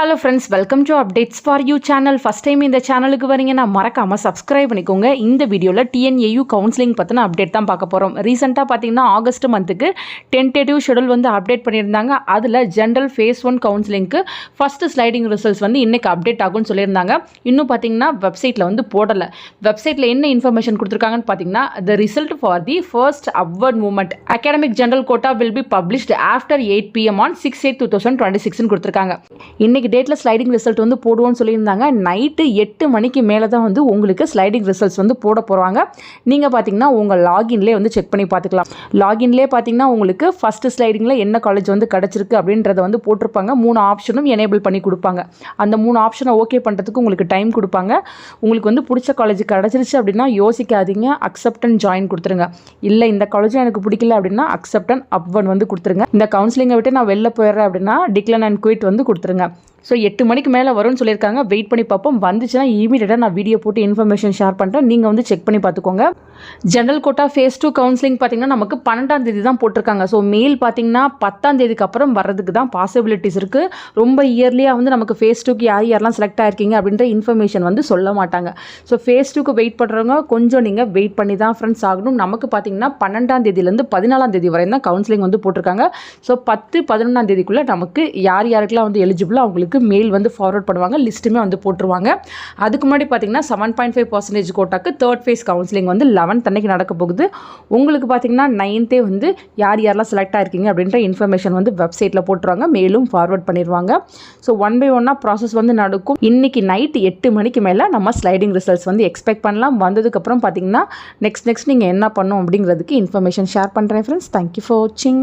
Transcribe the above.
Hello friends, welcome to updates for you channel. First time இந்த சேனலுக்கு வரீங்கன்னா மறக்காமல் சப்ஸ்கிரைப் பண்ணிக்கோங்க. இந்த வீடியோவில் டிஎன்ஏயு கவுன்சிலிங் பற்றின அப்டேட் தான் பார்க்க போகிறோம். ரீசெண்டாக பார்த்தீங்கன்னா ஆகஸ்ட் மந்த்துக்கு டென்டேட்டிவ் ஷெடியூல் வந்து அப்டேட் பண்ணியிருந்தாங்க. அதில் ஜென்ரல் ஃபேஸ் 1 கவுன்சிலிங்க்கு ஃபஸ்ட்டு ஸ்லைடிங் ரிசல்ட்ஸ் வந்து இன்றைக்கி அப்டேட் ஆகும்னு சொல்லியிருந்தாங்க. இன்னும் பார்த்தீங்கன்னா வெப்சைட்டில் வந்து போடலை. வெப்சைட்டில் என்ன இன்ஃபர்மேஷன் கொடுத்துருக்காங்கன்னு பார்த்தீங்கன்னா, the result for the first upward movement academic general quota will be published after 8 PM on 6/8/2026 கொடுத்துருக்காங்க. இன்னைக்கு டேட்டில் ஸ்லைடிங் ரிசல்ட் வந்து போடுவோன்னு சொல்லியிருந்தாங்க. நைட்டு 8 மணிக்கு மேலே தான் வந்து உங்களுக்கு ஸ்லைடிங் ரிசல்ட்ஸ் வந்து போட போகிறாங்க. நீங்கள் பார்த்தீங்கன்னா உங்கள் லாகின்லேயே வந்து செக் பண்ணி பார்த்துக்கலாம். லாகின்லேயே பார்த்தீங்கன்னா உங்களுக்கு ஃபஸ்ட்டு ஸ்லைடிங்கில் என்ன காலேஜ் வந்து கிடச்சிருக்கு அப்படின்றத வந்து போட்டிருப்பாங்க. 3 ஆப்ஷனும் எனேபிள் பண்ணி கொடுப்பாங்க. அந்த 3 ஆப்ஷனை ஓகே பண்ணுறதுக்கு உங்களுக்கு டைம் கொடுப்பாங்க. உங்களுக்கு வந்து பிடிச்ச காலேஜ் கிடச்சிருச்சு அப்படின்னா யோசிக்காதீங்க, அக்செப்ட் அண்ட் ஜாயின் கொடுத்துருங்க. இல்லை இந்த காலேஜும் எனக்கு பிடிக்கல அப்படின்னா அக்செப்ட் அண்ட் அப்வர்ட் வந்து கொடுத்துருங்க. இந்த கவுன்சிலிங்கை விட்டு நான் வெளில போயிடுறேன் அப்படின்னா டிக்ளைன் அண்ட் குயிட் வந்து கொடுத்துருங்க. ஸோ 8 மணிக்கு மேலே வரும்னு சொல்லியிருக்காங்க. வெயிட் பண்ணி பார்ப்போம். வந்துச்சுன்னா இமீடியட்டாக நான் வீடியோ போட்டு இன்ஃபர்மேஷன் ஷேர் பண்ணுறேன். நீங்கள் வந்து செக் பண்ணி பார்த்துக்கோங்க. ஜென்ரல் கோட்டா ஃபேஸ் 2 கவுன்சிலிங் பார்த்தீங்கன்னா நமக்கு 12ஆம் தேதி தான் போட்டிருக்காங்க. ஸோ மெயில் பார்த்தீங்கன்னா 10ஆம் தேதிக்கு அப்புறம் வர்றதுக்கு தான் பாசிபிலிட்டிஸ் இருக்குது. ரொம்ப இயர்லியாக வந்து நமக்கு ஃபேஸ் 2க்கு யாரெல்லாம் செலக்ட் ஆகிருக்கீங்க அப்படின்ற இன்ஃபர்மேஷன் வந்து சொல்ல மாட்டாங்க. ஸோ ஃபேஸ் 2க்கு வெயிட் பண்ணுறவங்க கொஞ்சம் நீங்கள் வெயிட் பண்ணி தான் ஃப்ரெண்ட்ஸ் ஆகணும். நமக்கு பார்த்தீங்கன்னா 12ஆம் தேதியிலேருந்து 14ஆம் தேதி வரை தான் கவுன்சிலிங் வந்து போட்டிருக்காங்க. ஸோ 10-11ஆம் தேதிக்குள்ளே நமக்கு யாருக்கெல்லாம் வந்து எலிஜிபிளோ அவங்களுக்கு மெயில் வந்து ஃபார்வர்ட் பண்ணுவாங்க. லிஸ்ட்டுமே வந்து போட்டுருவாங்க. அதுக்கு முன்னாடி பார்த்தீங்கன்னா 7.5% கோட்டாக்கு தேர்ட் ஃபேஸ் கவுன்சிலிங் வந்து 11th அன்னைக்கு நடக்க போகுது. உங்களுக்கு பார்த்தீங்கன்னா 9th வந்து யாரெல்லாம் செலக்ட் ஆகிருக்கீங்க அப்படின்ற இன்ஃபர்மேஷன் வந்து வெப்சைட்டில் போட்டுருவாங்க. மெயிலும் ஃபார்வர்ட் பண்ணிடுவாங்க. ஸோ 1 by 1 ப்ராசஸ் வந்து நடக்கும். இன்றைக்கி நைட் 8 மணிக்கு மேலே நம்ம ஸ்லைடிங் ரிசல்ட்ஸ் வந்து எக்ஸ்பெக்ட் பண்ணலாம். வந்ததுக்கப்புறம் பார்த்தீங்கன்னா நெக்ஸ்ட் நீங்கள் என்ன பண்ணணும் அப்படிங்கிறதுக்கு இன்ஃபர்மேஷன் ஷேர் பண்ணுறேன் ஃப்ரெண்ட்ஸ். தேங்க்யூ ஃபார் வாட்சிங்.